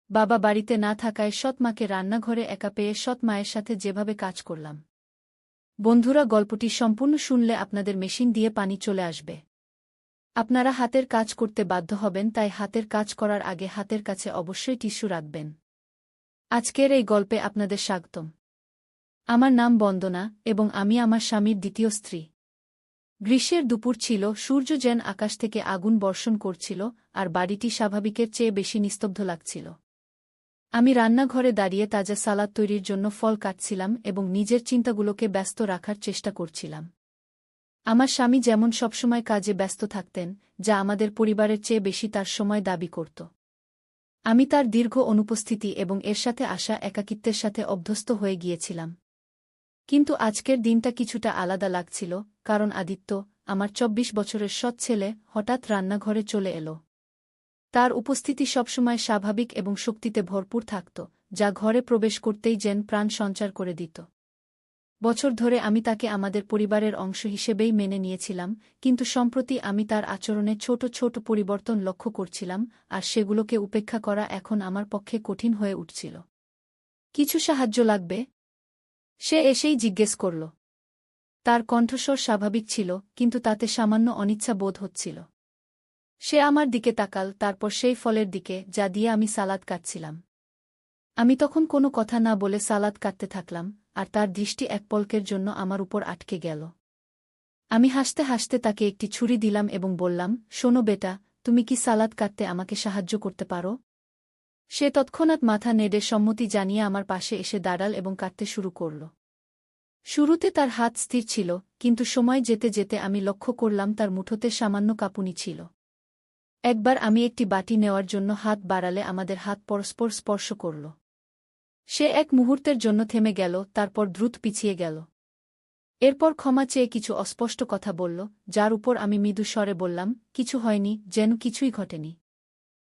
বাবা বাড়িতে না থাকায় সৎ মাকে রান্নাঘরে একা পেয়ে সৎ মায়ের সাথে যেভাবে কাজ করলাম। বন্ধুরা, গল্পটি সম্পূর্ণ শুনলে আপনাদের মেশিন দিয়ে পানি চলে আসবে। আপনারা হাতের কাজ করতে বাধ্য হবেন, তাই হাতের কাজ করার আগে হাতের কাছে অবশ্যই টিস্যু রাখবেন। আজকের এই গল্পে আপনাদের স্বাগতম। আমার নাম বন্দনা এবং আমি আমার স্বামীর দ্বিতীয় স্ত্রী। গ্রীষ্মের দুপুর ছিল, সূর্য যেন আকাশ থেকে আগুন বর্ষণ করছিল আর বাড়িটি স্বাভাবিকের চেয়ে বেশি নিস্তব্ধ লাগছিল। আমি রান্নাঘরে দাঁড়িয়ে তাজা সালাদ তৈরির জন্য ফল কাটছিলাম এবং নিজের চিন্তাগুলোকে ব্যস্ত রাখার চেষ্টা করছিলাম। আমার স্বামী যেমন সবসময় কাজে ব্যস্ত থাকতেন, যা আমাদের পরিবারের চেয়ে বেশি তার সময় দাবি করত। আমি তার দীর্ঘ অনুপস্থিতি এবং এর সাথে আসা একাকিত্বের সাথে অভ্যস্ত হয়ে গিয়েছিলাম। কিন্তু আজকের দিনটা কিছুটা আলাদা লাগছিল, কারণ আদিত্য, আমার ২৪ বছরের সৎ ছেলে, হঠাৎ রান্নাঘরে চলে এলো। তার উপস্থিতি সবসময় স্বাভাবিক এবং শক্তিতে ভরপুর থাকত, যা ঘরে প্রবেশ করতেই যেন প্রাণ সঞ্চার করে দিত। বছর ধরে আমি তাকে আমাদের পরিবারের অংশ হিসেবেই মেনে নিয়েছিলাম, কিন্তু সম্প্রতি আমি তার আচরণে ছোট ছোট পরিবর্তন লক্ষ্য করছিলাম, আর সেগুলোকে উপেক্ষা করা এখন আমার পক্ষে কঠিন হয়ে উঠছিল। কিছু সাহায্য লাগবে? সে এসেই জিজ্ঞেস করল। তার কণ্ঠস্বর স্বাভাবিক ছিল, কিন্তু তাতে সামান্য অনিচ্ছা বোধ হচ্ছিল। সে আমার দিকে তাকাল, তারপর সেই ফলের দিকে যা দিয়ে আমি সালাদ কাটছিলাম। আমি তখন কোনো কথা না বলে সালাদ কাটতে থাকলাম, আর তার দৃষ্টি এক পলকের জন্য আমার উপর আটকে গেল। আমি হাসতে হাসতে তাকে একটি ছুরি দিলাম এবং বললাম, শোনো বেটা, তুমি কি সালাদ কাটতে আমাকে সাহায্য করতে পারো? সে তৎক্ষণাৎ মাথা নেড়ে সম্মতি জানিয়ে আমার পাশে এসে দাঁড়াল এবং কাটতে শুরু করল। শুরুতে তার হাত স্থির ছিল, কিন্তু সময় যেতে যেতে আমি লক্ষ্য করলাম তার মুঠোতে সামান্য কাঁপুনি ছিল। একবার আমি একটি বাটি নেওয়ার জন্য হাত বাড়ালে আমাদের হাত পরস্পর স্পর্শ করল। সে এক মুহূর্তের জন্য থেমে গেল, তারপর দ্রুত পিছিয়ে গেল। এরপর ক্ষমা চেয়ে কিছু অস্পষ্ট কথা বলল, যার উপর আমি মৃদু স্বরে বললাম, কিছু হয়নি, যেন কিছুই ঘটেনি।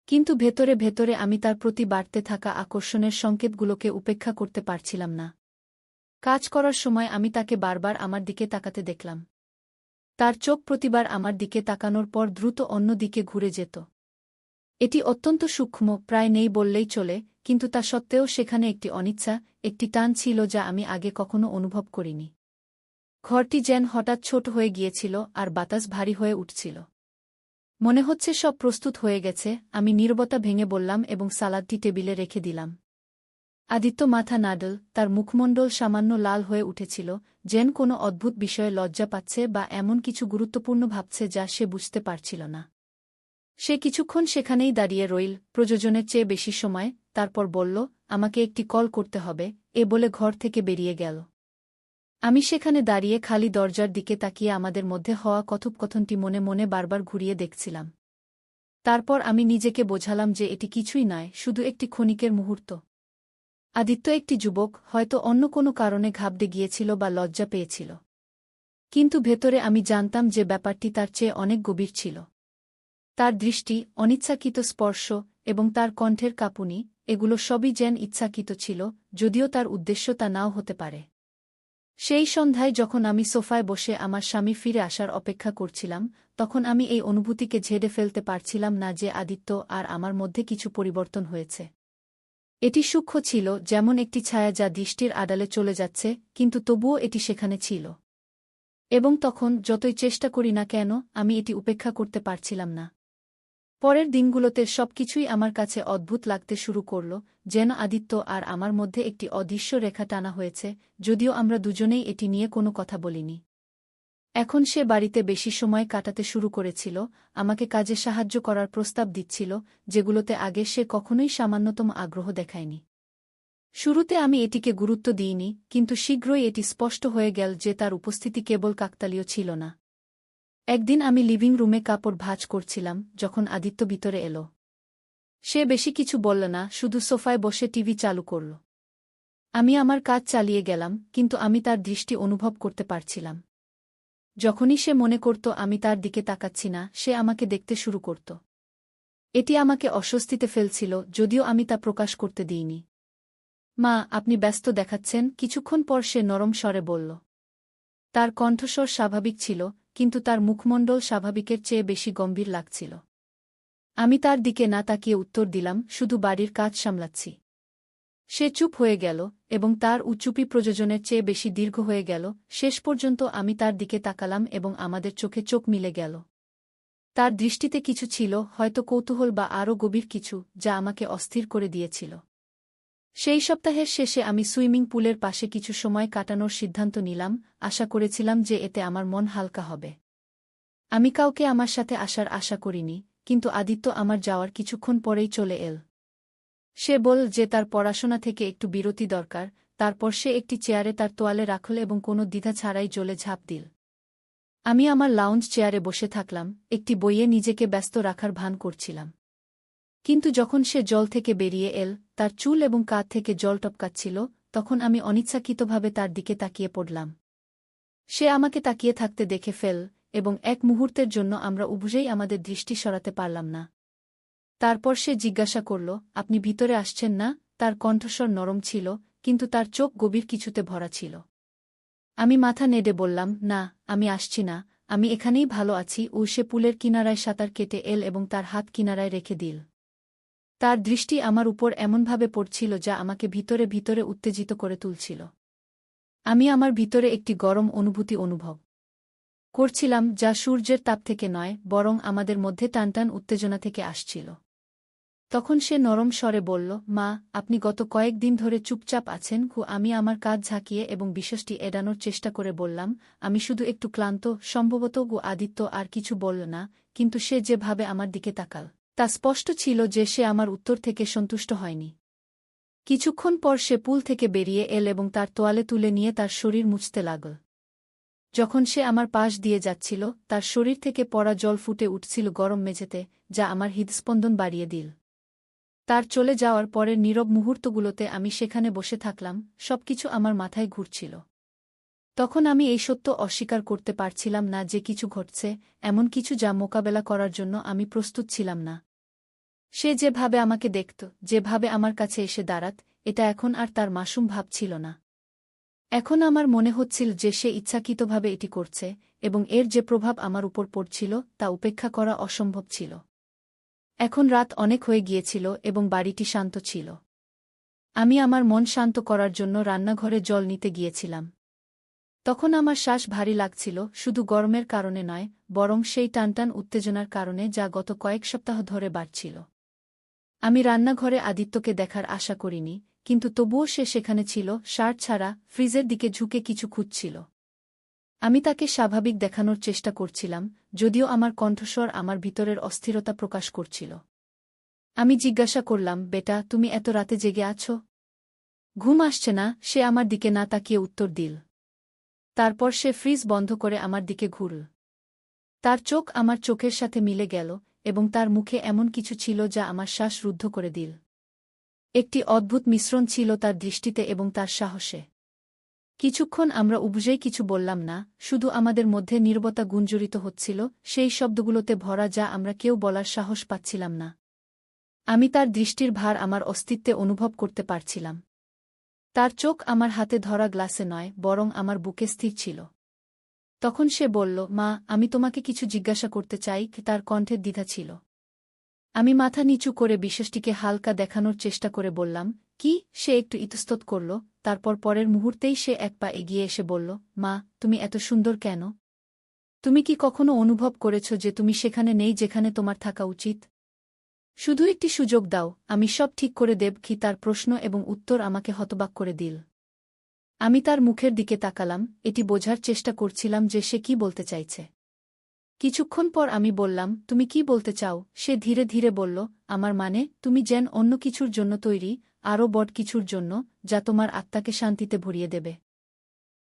কিন্তু ভেতরে ভেতরে আমি তার প্রতি বাড়তে থাকা আকর্ষণের সংকেতগুলোকে উপেক্ষা করতে পারছিলাম না। কাজ করার সময় আমি তাকে বারবার আমার দিকে তাকাতে দেখলাম। তার চোখ প্রতিবার আমার দিকে তাকানোর পর দ্রুত অন্য দিকে ঘুরে যেত। এটি অত্যন্ত সূক্ষ্ম, প্রায় নেই বললেই চলে, কিন্তু তা সত্ত্বেও সেখানে একটি অনিচ্ছা, একটি টান ছিল যা আমি আগে কখনো অনুভব করিনি। ঘরটি যেন হঠাৎ ছোট হয়ে গিয়েছিল আর বাতাস ভারী হয়ে উঠছিল। মনে হচ্ছে সব প্রস্তুত হয়ে গেছে। আমি নীরবতা ভেঙে বললাম এবং সালাদটি টেবিলে রেখে দিলাম। আদিত্য মাথা নাড়ল, তার মুখমণ্ডল সামান্য লাল হয়ে উঠেছিল, যেন কোনো অদ্ভুত বিষয়ে লজ্জা পাচ্ছে বা এমন কিছু গুরুত্বপূর্ণ ভাবছে যা সে বুঝতে পারছিল না। সে কিছুক্ষণ সেখানেই দাঁড়িয়ে রইল, প্রয়োজনের চেয়ে বেশি সময়, তারপর বলল, আমাকে একটি কল করতে হবে, এ বলে ঘর থেকে বেরিয়ে গেল। আমি সেখানে দাঁড়িয়ে খালি দরজার দিকে তাকিয়ে আমাদের মধ্যে হওয়া কথোপকথনটি মনে মনে বারবার ঘুরিয়ে দেখছিলাম। তারপর আমি নিজেকে বোঝালাম যে এটি কিছুই নয়, শুধু একটি ক্ষণিকের মুহূর্ত। আদিত্য একটি যুবক, হয়তো অন্য কোনো কারণে ঘাবড়ে গিয়েছিল বা লজ্জা পেয়েছিল। কিন্তু ভেতরে আমি জানতাম যে ব্যাপারটি তার চেয়ে অনেক গভীর ছিল। তার দৃষ্টি, অনিচ্ছাকৃত স্পর্শ এবং তার কণ্ঠের কাঁপুনি, এগুলো সবই যেন ইচ্ছাকৃত ছিল, যদিও তার উদ্দেশ্য তা নাও হতে পারে। সেই সন্ধ্যায় যখন আমি সোফায় বসে আমার স্বামী ফিরে আসার অপেক্ষা করছিলাম, তখন আমি এই অনুভূতিকে ঝেড়ে ফেলতে পারছিলাম না যে আদিত্য আর আমার মধ্যে কিছু পরিবর্তন হয়েছে। এটি সূক্ষ্ম ছিল, যেমন একটি ছায়া যা দৃষ্টির আড়ালে চলে যাচ্ছে, কিন্তু তবুও এটি সেখানে ছিল। এবং তখন, যতই চেষ্টা করি না কেন, আমি এটি উপেক্ষা করতে পারছিলাম না। পরের দিনগুলোতে সবকিছুই আমার কাছে অদ্ভুত লাগতে শুরু করল, যেন আদিত্য আর আমার মধ্যে একটি অদৃশ্য রেখা টানা হয়েছে, যদিও আমরা দুজনেই এটি নিয়ে কোনো কথা বলিনি। এখন সে বাড়িতে বেশি সময় কাটাতে শুরু করেছিল, আমাকে কাজে সাহায্য করার প্রস্তাব দিচ্ছিল, যেগুলোতে আগে সে কখনোই সামান্যতম আগ্রহ দেখায়নি। শুরুতে আমি এটিকে গুরুত্ব দিইনি, কিন্তু শীঘ্রই এটি স্পষ্ট হয়ে গেল যে তার উপস্থিতি কেবল কাকতালীয় ছিল না। একদিন আমি লিভিং রুমে কাপড় ভাঁজ করছিলাম, যখন আদিত্য ভিতরে এলো। সে বেশি কিছু বলল না, শুধু সোফায় বসে টিভি চালু করল। আমি আমার কাজ চালিয়ে গেলাম, কিন্তু আমি তার দৃষ্টি অনুভব করতে পারছিলাম। যখনই সে মনে করত আমি তার দিকে তাকাচ্ছি না, সে আমাকে দেখতে শুরু করত। এটি আমাকে অস্বস্তিতে ফেলছিল, যদিও আমি তা প্রকাশ করতে দিইনি। মা, আপনি ব্যস্ত দেখাচ্ছেন, কিছুক্ষণ পর সে নরম স্বরে বলল। তার কণ্ঠস্বর স্বাভাবিক ছিল, কিন্তু তার মুখমণ্ডল স্বাভাবিকের চেয়ে বেশি গম্ভীর লাগছিল। আমি তার দিকে না তাকিয়ে উত্তর দিলাম, শুধু বাড়ির কাজ সামলাচ্ছি। সে চুপ হয়ে গেল, এবং তার চুপি প্রয়োজনের চেয়ে বেশি দীর্ঘ হয়ে গেল। শেষ পর্যন্ত আমি তার দিকে তাকালাম এবং আমাদের চোখে চোখ মিলে গেল। তার দৃষ্টিতে কিছু ছিল, হয়তো কৌতূহল বা আরও গভীর কিছু, যা আমাকে অস্থির করে দিয়েছিল। সেই সপ্তাহের শেষে আমি সুইমিং পুলের পাশে কিছু সময় কাটানোর সিদ্ধান্ত নিলাম, আশা করেছিলাম যে এতে আমার মন হালকা হবে। আমি কাউকে আমার সাথে আসার আশা করিনি, কিন্তু আদিত্য আমার যাওয়ার কিছুক্ষণ পরেই চলে এল। সে বলল যে তার পড়াশোনা থেকে একটু বিরতি দরকার, তারপর সে একটি চেয়ারে তার তোয়ালে রাখল এবং কোনো দ্বিধা ছাড়াই জলে ঝাঁপ দিল। আমি আমার লাউঞ্জ চেয়ারে বসে থাকলাম, একটি বইয়ে নিজেকে ব্যস্ত রাখার ভান করছিলাম। কিন্তু যখন সে জল থেকে বেরিয়ে এল, তার চুল এবং কাঁধ থেকে জল টপকাচ্ছিল, তখন আমি অনিচ্ছাকৃতভাবে তার দিকে তাকিয়ে পড়লাম। সে আমাকে তাকিয়ে থাকতে দেখে ফেল, এবং এক মুহূর্তের জন্য আমরা উভয়েই আমাদের দৃষ্টি সরাতে পারলাম না। তারপর সে জিজ্ঞাসা করল, আপনি ভিতরে আসছেন না? তার কণ্ঠস্বর নরম ছিল, কিন্তু তার চোখ গভীর কিছুতে ভরা ছিল। আমি মাথা নেড়ে বললাম, না, আমি আসছি না, আমি এখানেই ভালো আছি। সে পুলের কিনারায় সাঁতার কেটে এল এবং তার হাত কিনারায় রেখে দিল। তার দৃষ্টি আমার উপর এমনভাবে পড়ছিল যা আমাকে ভিতরে ভিতরে উত্তেজিত করে তুলছিল। আমি আমার ভিতরে একটি গরম অনুভূতি অনুভব করছিলাম, যা সূর্যের তাপ থেকে নয়, বরং আমাদের মধ্যে টানটান উত্তেজনা থেকে আসছিল। তখন সে নরম স্বরে বলল, মা, আপনি গত কয়েকদিন ধরে চুপচাপ আছেন। আমি আমার কাজ ঝাঁকিয়ে এবং বিষয়টি এড়ানোর চেষ্টা করে বললাম, আমি শুধু একটু ক্লান্ত, সম্ভবত। আদিত্য আর কিছু বলল না, কিন্তু সে যেভাবে আমার দিকে তাকাল, তা স্পষ্ট ছিল যে সে আমার উত্তর থেকে সন্তুষ্ট হয়নি। কিছুক্ষণ পর সে পুল থেকে বেরিয়ে এল এবং তার তোয়ালে তুলে নিয়ে তার শরীর মুছতে লাগল। যখন সে আমার পাশ দিয়ে যাচ্ছিল, তার শরীর থেকে পড়া জল ফুটে উঠছিল গরম মেঝেতে, যা আমার হৃদস্পন্দন বাড়িয়ে দিল। তার চলে যাওয়ার পরের নীরব মুহূর্তগুলোতে আমি সেখানে বসে থাকলাম, সবকিছু আমার মাথায় ঘুরছিল। তখন আমি এই সত্য অস্বীকার করতে পারছিলাম না যে কিছু ঘটছে, এমন কিছু যা মোকাবেলা করার জন্য আমি প্রস্তুত ছিলাম না। সে যেভাবে আমাকে দেখত, যেভাবে আমার কাছে এসে দাঁড়াত, এটা এখন আর তার মাসুম ভাব ছিল না। এখন আমার মনে হচ্ছিল যে সে ইচ্ছাকৃতভাবে এটি করছে, এবং এর যে প্রভাব আমার উপর পড়ছিল তা উপেক্ষা করা অসম্ভব ছিল। এখন রাত অনেক হয়ে গিয়েছিল এবং বাড়িটি শান্ত ছিল। আমি আমার মন শান্ত করার জন্য রান্নাঘরে জল নিতে গিয়েছিলাম। তখন আমার শ্বাস ভারী লাগছিল, শুধু গরমের কারণে নয়, বরং সেই টানটান উত্তেজনার কারণে যা গত কয়েক সপ্তাহ ধরে বাড়ছিল। আমি রান্নাঘরে আদিত্যকে দেখার আশা করিনি, কিন্তু তবুও সে সেখানে ছিল, শার্ট ছাড়া, ফ্রিজের দিকে ঝুঁকে কিছু খুঁজছিল। আমি তাকে স্বাভাবিক দেখানোর চেষ্টা করছিলাম, যদিও আমার কণ্ঠস্বর আমার ভিতরের অস্থিরতা প্রকাশ করছিল। আমি জিজ্ঞাসা করলাম, বেটা, তুমি এত রাতে জেগে আছো? ঘুম আসছে না? সে আমার দিকে না তাকিয়ে উত্তর দিল। তারপর সে ফ্রিজ বন্ধ করে আমার দিকে ঘুরল। তার চোখ আমার চোখের সাথে মিলে গেল, এবং তার মুখে এমন কিছু ছিল যা আমার শ্বাস রুদ্ধ করে দিল। একটি অদ্ভুত মিশ্রণ ছিল তার দৃষ্টিতে এবং তার সাহসে। কিছুক্ষণ আমরা উভয়েই কিছু বললাম না, শুধু আমাদের মধ্যে নীরবতা গুঞ্জরিত হচ্ছিল, সেই শব্দগুলোতে ভরা যা আমরা কেউ বলার সাহস পাচ্ছিলাম না। আমি তার দৃষ্টির ভার আমার অস্তিত্বে অনুভব করতে পারছিলাম। তার চোখ আমার হাতে ধরা গ্লাসে নয়, বরং আমার বুকে স্থির ছিল। তখন সে বলল, মা, আমি তোমাকে কিছু জিজ্ঞাসা করতে চাই। তার কণ্ঠের দ্বিধা ছিল। আমি মাথা নিচু করে বিষয়টিকে হালকা দেখানোর চেষ্টা করে বললাম, কি? সে একটু ইতস্তত করল, তারপর পরের মুহূর্তেই সে এক পা এগিয়ে এসে বলল, মা, তুমি এত সুন্দর কেন? তুমি কি কখনো অনুভব করেছ যে তুমি সেখানে নেই যেখানে তোমার থাকা উচিত? শুধু একটি সুযোগ দাও, আমি সব ঠিক করে দেব। তার প্রশ্ন এবং উত্তর আমাকে হতবাক করে দিল। আমি তার মুখের দিকে তাকালাম, এটি বোঝার চেষ্টা করছিলাম যে সে কি বলতে চাইছে। কিছুক্ষণ পর আমি বললাম, তুমি কি বলতে চাও? সে ধীরে ধীরে বলল, আমার মানে, তুমি যেন অন্য কিছুর জন্য তৈরি, আরও বড় কিছুর জন্য, যা তোমার আত্মাকে শান্তিতে ভরিয়ে দেবে।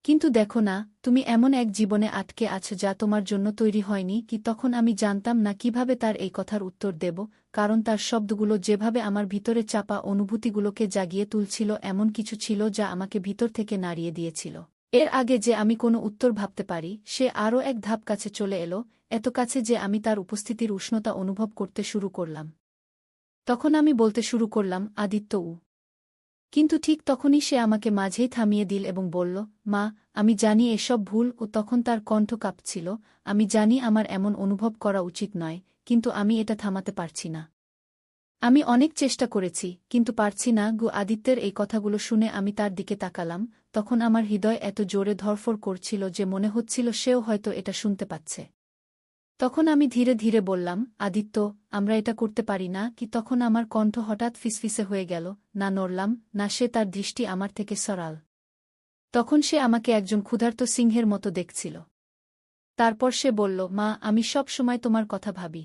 কিন্তু দেখো না, তুমি এমন এক জীবনে আটকে আছো যা তোমার জন্য তৈরি হয়নি। তখন আমি জানতাম না কিভাবে তার এই কথার উত্তর দেব, কারণ তার শব্দগুলো যেভাবে আমার ভিতরে চাপা অনুভূতিগুলোকে জাগিয়ে তুলছিল, এমন কিছু ছিল যা আমাকে ভিতর থেকে নাড়িয়ে দিয়েছিল। এর আগে যে আমি কোনো উত্তর ভাবতে পারি, সে আরও এক ধাপ কাছে চলে এলো, এত কাছে যে আমি তার উপস্থিতির উষ্ণতা অনুভব করতে শুরু করলাম। তখন আমি বলতে শুরু করলাম, আদিত্য। কিন্তু ঠিক তখনই সে আমাকে মাঝেই থামিয়ে দিল এবং বলল, মা, আমি জানি এসব ভুল। তখন তার কণ্ঠ কাঁপছিল। আমি জানি আমার এমন অনুভব করা উচিত নয়, কিন্তু আমি এটা থামাতে পারছি না। আমি অনেক চেষ্টা করেছি, কিন্তু পারছি না। আদিত্যের এই কথাগুলো শুনে আমি তার দিকে তাকালাম, তখন আমার হৃদয় এত জোরে ধড়ফড় করছিল যে মনে হচ্ছিল সেও হয়তো এটা শুনতে পাচ্ছে। তখন আমি ধীরে ধীরে বললাম, আদিত্য, আমরা এটা করতে পারি না কি? তখন আমার কণ্ঠ হঠাৎ ফিসফিসে হয়ে গেল, না নড়লাম, না সে তার দৃষ্টি আমার থেকে সরাল। তখন সে আমাকে একজন ক্ষুধার্ত সিংহের মতো দেখছিল। তারপর সে বলল, মা, আমি সব সময় তোমার কথা ভাবি।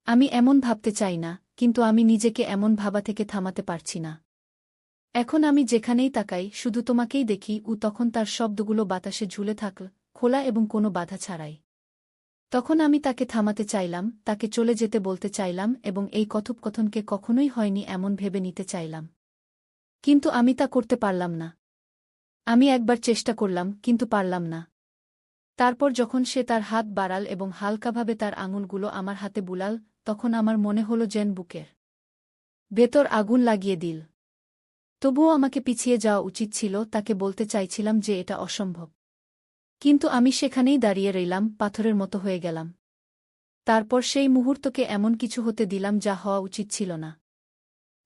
আমি এমন ভাবতে চাই না, কিন্তু আমি নিজেকে এমন ভাবা থেকে থামাতে পারছি না। এখন আমি যেখানেই তাকাই শুধু তোমাকেই দেখি। তখন তার শব্দগুলো বাতাসে ঝুলে থাকল, খোলা এবং কোনো বাধা ছাড়াই। তখন আমি তাকে থামাতে চাইলাম, তাকে চলে যেতে বলতে চাইলাম এবং এই কথোপকথনকে কখনোই হয়নি এমন ভেবে নিতে চাইলাম। কিন্তু আমি তা করতে পারলাম না। আমি একবার চেষ্টা করলাম, কিন্তু পারলাম না। তারপর যখন সে তার হাত বাড়াল এবং হালকাভাবে তার আঙুলগুলো আমার হাতে বুলাল, তখন আমার মনে হল যেন বুকের ভেতর আগুন লাগিয়ে দিল। তবুও আমাকে পিছিয়ে যাওয়া উচিত ছিল, তাকে বলতে চাইছিলাম যে এটা অসম্ভব। কিন্তু আমি সেখানেই দাঁড়িয়ে রইলাম, পাথরের মতো হয়ে গেলাম। তারপর সেই মুহূর্তকে এমন কিছু হতে দিলাম যা হওয়া উচিত ছিল না।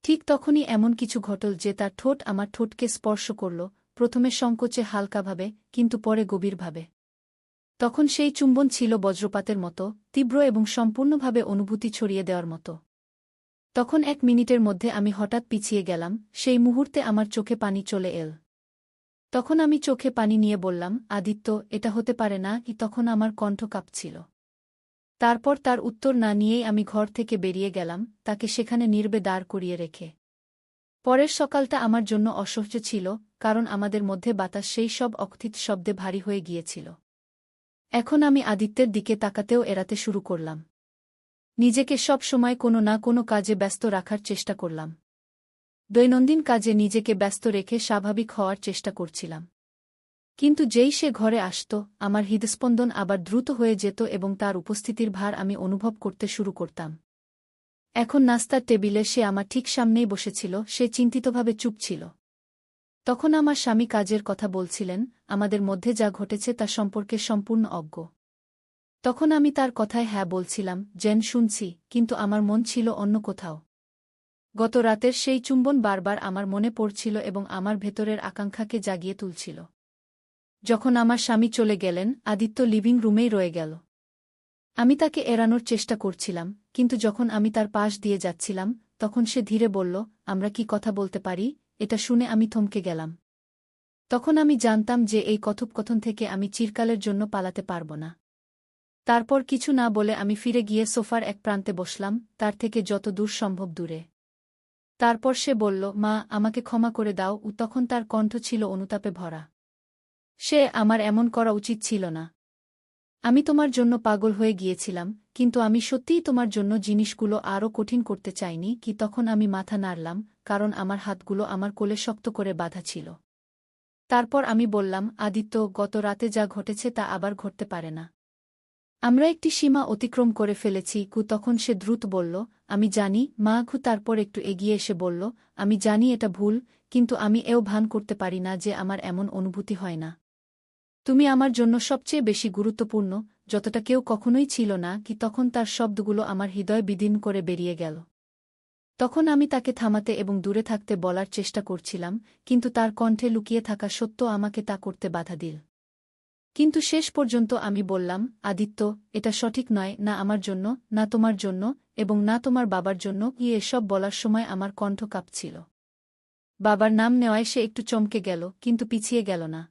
ঠিক তখনই এমন কিছু ঘটল যে তার ঠোঁট আমার ঠোঁটকে স্পর্শ করল, প্রথমে সংকোচে হালকাভাবে, কিন্তু পরে গভীরভাবে। তখন সেই চুম্বন ছিল বজ্রপাতের মতো, তীব্র এবং সম্পূর্ণভাবে অনুভূতি ছড়িয়ে দেওয়ার মতো। তখন 1 মিনিটের মধ্যে আমি হঠাৎ পিছিয়ে গেলাম, সেই মুহূর্তে আমার চোখে পানি চলে এল। তখন আমি চোখে পানি নিয়ে বললাম, আদিত্য, এটা হতে পারে না কি? তখন আমার কণ্ঠ কাঁপছিল। তারপর তার উত্তর না নিয়েই আমি ঘর থেকে বেরিয়ে গেলাম, তাকে সেখানে নীরবে দাঁড় করিয়ে রেখে। পরের সকালটা আমার জন্য অসহ্য ছিল, কারণ আমাদের মধ্যে বাতাস সেই সব অকথিত শব্দে ভারী হয়ে গিয়েছিল। এখন আমি আদিত্যের দিকে তাকাতেও এড়াতে শুরু করলাম। নিজেকে সব সময় কোনো না কোনো কাজে ব্যস্ত রাখার চেষ্টা করলাম। দৈনন্দিন কাজে নিজেকে ব্যস্ত রেখে স্বাভাবিক হওয়ার চেষ্টা করছিলাম। কিন্তু যেই সে ঘরে আসত, আমার হৃদস্পন্দন আবার দ্রুত হয়ে যেত এবং তার উপস্থিতির ভার আমি অনুভব করতে শুরু করতাম। এখন নাস্তার টেবিলে সে আমার ঠিক সামনেই বসেছিল, সে চিন্তিতভাবে চুপ ছিল। তখন আমার স্বামী কাজের কথা বলছিলেন, আমাদের মধ্যে যা ঘটেছে তা সম্পর্কে সম্পূর্ণ অজ্ঞ। তখন আমি তার কথায় হ্যাঁ বলছিলাম, যেন শুনছি, কিন্তু আমার মন ছিল অন্য কোথাও। গত রাতের সেই চুম্বন বারবার আমার মনে পড়ছিল এবং আমার ভেতরের আকাঙ্ক্ষাকে জাগিয়ে তুলছিল। যখন আমার স্বামী চলে গেলেন, আদিত্য লিভিং রুমেই রয়ে গেল। আমি তাকে এড়ানোর চেষ্টা করছিলাম, কিন্তু যখন আমি তার পাশ দিয়ে যাচ্ছিলাম, তখন সে ধীরে বলল, আমরা কি কথা বলতে পারি? এটা শুনে আমি থমকে গেলাম। তখন আমি জানতাম যে এই কথোপকথন থেকে আমি চিরকালের জন্য পালাতে পারব না। তারপর কিছু না বলে আমি ফিরে গিয়ে সোফার এক প্রান্তে বসলাম, তার থেকে যত দূর সম্ভব দূরে। তারপর সে বলল, মা, আমাকে ক্ষমা করে দাও। তখন তার কণ্ঠ ছিল অনুতাপে ভরা। সে আমার এমন করা উচিত ছিল না। আমি তোমার জন্য পাগল হয়ে গিয়েছিলাম, কিন্তু আমি সত্যিই তোমার জন্য জিনিসগুলো আরও কঠিন করতে চাইনি কি? তখন আমি মাথা নাড়লাম, কারণ আমার হাতগুলো আমার কোলে শক্ত করে বাঁধা ছিল। তারপর আমি বললাম, আদিত্য, গত রাতে যা ঘটেছে তা আবার ঘটতে পারে না। আমরা একটি সীমা অতিক্রম করে ফেলেছি। তখন সে দ্রুত বলল, আমি জানি, মা। তারপর একটু এগিয়ে এসে বলল, আমি জানি এটা ভুল, কিন্তু আমি এও ভান করতে পারি না যে আমার এমন অনুভূতি হয় না। তুমি আমার জন্য সবচেয়ে বেশি গুরুত্বপূর্ণ, যতটা কেউ কখনোই ছিল না কি? তখন তার শব্দগুলো আমার হৃদয় বিদীর্ণ করে বেরিয়ে গেল। তখন আমি তাকে থামাতে এবং দূরে থাকতে বলার চেষ্টা করছিলাম, কিন্তু তার কণ্ঠে লুকিয়ে থাকা সত্য আমাকে তা করতে বাধা দিল। কিন্তু শেষ পর্যন্ত আমি বললাম, আদিত্য, এটা সঠিক নয়, না আমার জন্য, না তোমার জন্য, এবং না তোমার বাবার জন্য। এসব বলার সময় আমার কণ্ঠ কাঁপছিল। বাবার নাম নেওয়ায় সে একটু চমকে গেল, কিন্তু পিছিয়ে গেল না।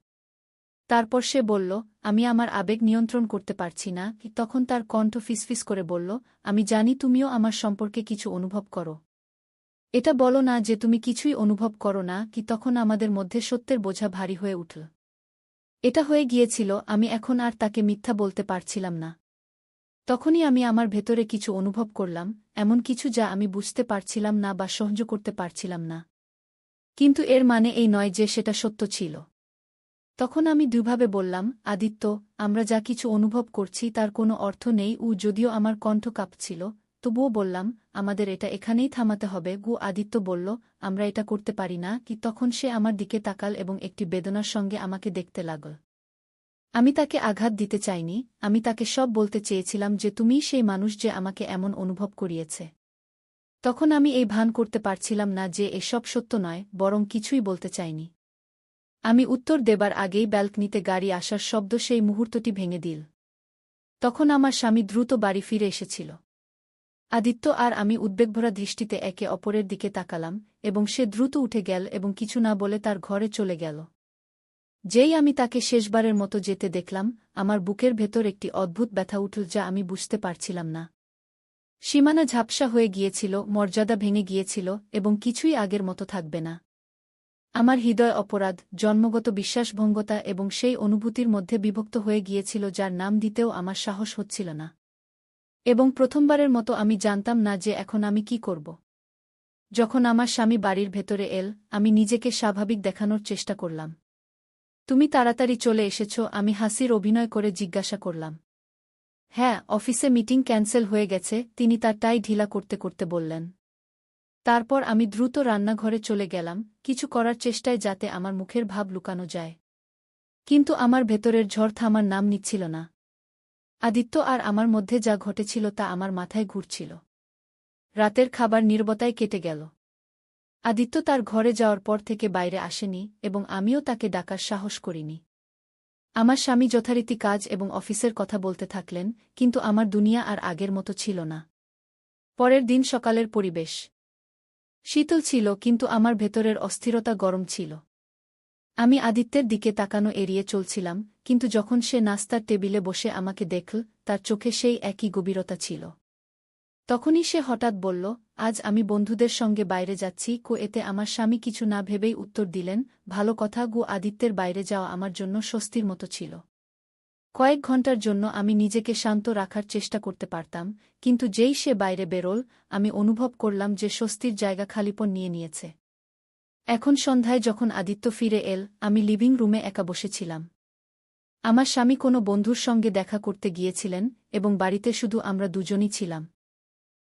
তারপর সে বলল, আমি আমার আবেগ নিয়ন্ত্রণ করতে পারছি না। তখন তার কণ্ঠ ফিসফিস করে বলল, আমি জানি তুমিও আমার সম্পর্কে কিছু অনুভব করো। এটা বলো না যে তুমি কিছুই অনুভব করো না কি? তখন আমাদের মধ্যে সত্যের বোঝা ভারী হয়ে উঠল। এটা হয়ে গিয়েছিল, আমি এখন আর তাকে মিথ্যা বলতে পারছিলাম না। তখনই আমি আমার ভেতরে কিছু অনুভব করলাম, এমন কিছু যা আমি বুঝতে পারছিলাম না বা সহ্য করতে পারছিলাম না। কিন্তু এর মানে এই নয় যে সেটা সত্য ছিল। তখন আমি দুভাবে বললাম, আদিত্য, আমরা যা কিছু অনুভব করছি তার কোনো অর্থ নেই। যদিও আমার কণ্ঠ কাঁপছিল, তবুও বললাম, আমাদের এটা এখানেই থামাতে হবে। আদিত্য বলল, আমরা এটা করতে পারি না কি? তখন সে আমার দিকে তাকাল এবং একটি বেদনার সঙ্গে আমাকে দেখতে লাগল। আমি তাকে আঘাত দিতে চাইনি, আমি তাকে সব বলতে চেয়েছিলাম যে তুমিই সেই মানুষ যে আমাকে এমন অনুভব করিয়েছে। তখন আমি এই ভান করতে পারছিলাম না যে এসব সত্য নয়, বরং কিছুই বলতে চাইনি। আমি উত্তর দেবার আগেই ব্যালকনিতে গাড়ি আসার শব্দ সেই মুহূর্তটি ভেঙে দিল। তখন আমার স্বামী দ্রুত বাড়ি ফিরে এসেছিল। আদিত্য আর আমি উদ্বেগভরা দৃষ্টিতে একে অপরের দিকে তাকালাম, এবং সে দ্রুত উঠে গেল এবং কিছু না বলে তার ঘরে চলে গেল। যেই আমি তাকে শেষবারের মতো যেতে দেখলাম, আমার বুকের ভেতর একটি অদ্ভুত ব্যথা উঠল যা আমি বুঝতে পারছিলাম না। সীমানা ঝাপসা হয়ে গিয়েছিল, মর্যাদা ভেঙে গিয়েছিল, এবং কিছুই আগের মতো থাকবে না। আমার হৃদয় অপরাধ, জন্মগত বিশ্বাসভঙ্গতা এবং সেই অনুভূতির মধ্যে বিভক্ত হয়ে গিয়েছিল যার নাম দিতেও আমার সাহস হচ্ছিল না। এবং প্রথমবারের মতো আমি জানতাম না যে এখন আমি কি করব। যখন আমার স্বামী বাড়ির ভেতরে এল, আমি নিজেকে স্বাভাবিক দেখানোর চেষ্টা করলাম। তুমি তাড়াতাড়ি চলে এসেছ, আমি হাসির অভিনয় করে জিজ্ঞাসা করলাম। হ্যাঁ, অফিসে মিটিং ক্যান্সেল হয়ে গেছে, তিনি তার টাই ঢিলা করতে করতে বললেন। তারপর আমি দ্রুত রান্নাঘরে চলে গেলাম, কিছু করার চেষ্টায় যাতে আমার মুখের ভাব লুকানো যায়। কিন্তু আমার ভেতরের ঝড় থামার নাম নিচ্ছিল না। আদিত্য আর আমার মধ্যে যা ঘটেছিল তা আমার মাথায় ঘুরছিল। রাতের খাবার নীরবতায় কেটে গেল। আদিত্য তার ঘরে যাওয়ার পর থেকে বাইরে আসেনি, এবং আমিও তাকে ডাকার সাহস করিনি। আমার স্বামী যথারীতি কাজ এবং অফিসের কথা বলতে থাকলেন, কিন্তু আমার দুনিয়া আর আগের মতো ছিল না। পরের দিন সকালের পরিবেশ শীতল ছিল, কিন্তু আমার ভেতরের অস্থিরতা গরম ছিল। আমি আদিত্যের দিকে তাকানো এড়িয়ে চলছিলাম, কিন্তু যখন সে নাস্তার টেবিলে বসে আমাকে দেখল, তার চোখে সেই একই গভীরতা ছিল। তখনই সে হঠাৎ বলল, আজ আমি বন্ধুদের সঙ্গে বাইরে যাচ্ছি। এতে আমার স্বামী কিছু না ভেবেই উত্তর দিলেন, ভালো কথা। আদিত্যের বাইরে যাওয়া আমার জন্য স্বস্তির মতো ছিল। কয়েক ঘন্টার জন্য আমি নিজেকে শান্ত রাখার চেষ্টা করতে পারতাম, কিন্তু যেই সে বাইরে বেরোল, আমি অনুভব করলাম যে স্বস্তির জায়গা খালিপন নিয়ে নিয়েছে। এখন সন্ধ্যায় যখন আদিত্য ফিরে এল, আমি লিভিং রুমে একা বসেছিলাম। আমার স্বামী কোনো বন্ধুর সঙ্গে দেখা করতে গিয়েছিলেন, এবং বাড়িতে শুধু আমরা দুজনই ছিলাম।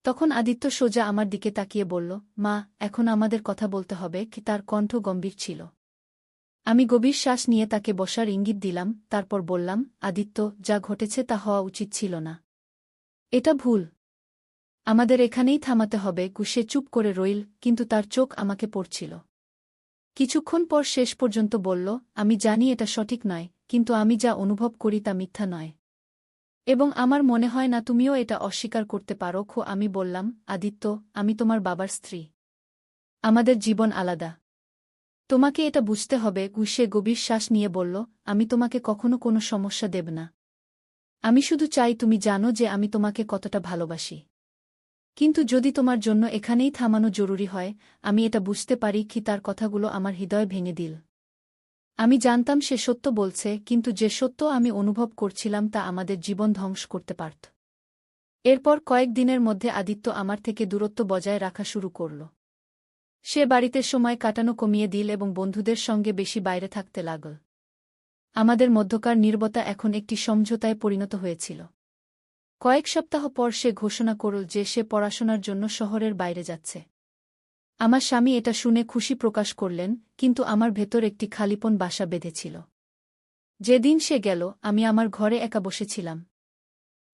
তখন আদিত্য সোজা আমার দিকে তাকিয়ে বলল, মা, এখন আমাদের কথা বলতে হবে। তার কণ্ঠ গম্ভীর ছিল। আমি গভীর শ্বাস নিয়ে তাকে বসার ইঙ্গিত দিলাম, তারপর বললাম, আদিত্য, যা ঘটেছে তা হওয়া উচিত ছিল না। এটা ভুল। আমাদের এখানেই থামাতে হবে। সে চুপ করে রইল, কিন্তু তার চোখ আমাকে পড়ছিল। কিছুক্ষণ পর শেষ পর্যন্ত বলল, আমি জানি এটা সঠিক নয়, কিন্তু আমি যা অনুভব করি তা মিথ্যা নয়। এবং আমার মনে হয় না তুমিও এটা অস্বীকার করতে পারো। আমি বললাম, আদিত্য, আমি তোমার বাবার স্ত্রী। আমাদের জীবন আলাদা। তোমাকে এটা বুঝতে হবে। সে গভীর শ্বাস নিয়ে বলল, আমি তোমাকে কখনো কোনো সমস্যা দেব না। আমি শুধু চাই তুমি জানো যে আমি তোমাকে কতটা ভালোবাসি। কিন্তু যদি তোমার জন্য এখানেই থামানো জরুরি হয়, আমি এটা বুঝতে পারি। তার কথাগুলো আমার হৃদয় ভেঙে দিল। আমি জানতাম সে সত্য বলছে, কিন্তু যে সত্য আমি অনুভব করছিলাম তা আমাদের জীবন ধ্বংস করতে পারত। এরপর কয়েক দিনের মধ্যে আদিত্য আমার থেকে দূরত্ব বজায় রাখা শুরু করল। সে বাড়িতে সময় কাটানো কমিয়ে দিল এবং বন্ধুদের সঙ্গে বেশি বাইরে থাকতে লাগল। আমাদের মধ্যকার নীরবতা এখন একটি সমঝোতায় পরিণত হয়েছিল। কয়েক সপ্তাহ পর সে ঘোষণা করল যে সে পড়াশোনার জন্য শহরের বাইরে যাচ্ছে। আমার স্বামী এটা শুনে খুশি প্রকাশ করলেন, কিন্তু আমার ভেতর একটি খালিপন বাসা বেঁধেছিল। যেদিন সে গেল, আমি আমার ঘরে একা বসেছিলাম।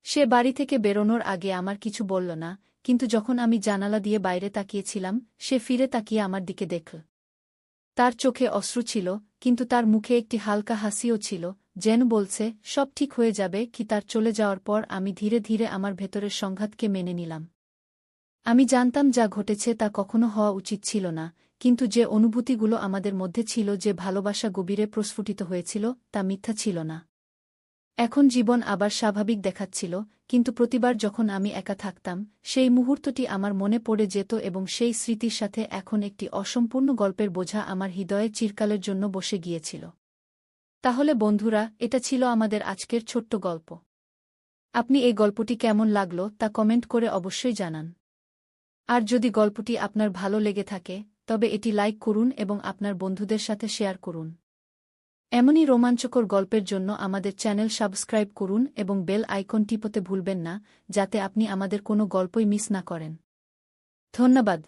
সে বাড়ি থেকে বেরোনোর আগে আমার কিছু বলল না, কিন্তু যখন আমি জানালা দিয়ে বাইরে তাকিয়েছিলাম, সে ফিরে তাকিয়ে আমার দিকে দেখল। তার চোখে অশ্রু ছিল, কিন্তু তার মুখে একটি হালকা হাসিও ছিল, যেন বলছে, সব ঠিক হয়ে যাবে। তার চলে যাওয়ার পর আমি ধীরে ধীরে আমার ভেতরের সংঘাতকে মেনে নিলাম। আমি জানতাম যা ঘটেছে তা কখনো হওয়া উচিত ছিল না, কিন্তু যে অনুভূতিগুলো আমাদের মধ্যে ছিল, যে ভালোবাসা গভীরে প্রস্ফুটিত হয়েছিল, তা মিথ্যা ছিল না। এখন জীবন আবার স্বাভাবিক দেখাচ্ছিল, কিন্তু প্রতিবার যখন আমি একা থাকতাম, সেই মুহূর্তটি আমার মনে পড়ে যেত এবং সেই স্মৃতির সাথে এখন একটি অসম্পূর্ণ গল্পের বোঝা আমার হৃদয়ে চিরকালের জন্য বসে গিয়েছিল। তাহলে বন্ধুরা, এটা ছিল আমাদের আজকের ছোট্ট গল্প। আপনি এই গল্পটি কেমন লাগলো তা কমেন্ট করে অবশ্যই জানান। আর যদি গল্পটি আপনার ভালো লেগে থাকে, তবে এটি লাইক করুন এবং আপনার বন্ধুদের সাথে শেয়ার করুন। এমনই রোমাঞ্চকর গল্পের জন্য আমাদের চ্যানেল সাবস্ক্রাইব করুন এবং বেল আইকন টিপতে ভুলবেন না, যাতে আপনি আমাদের কোনো গল্পই মিস না করেন। ধন্যবাদ।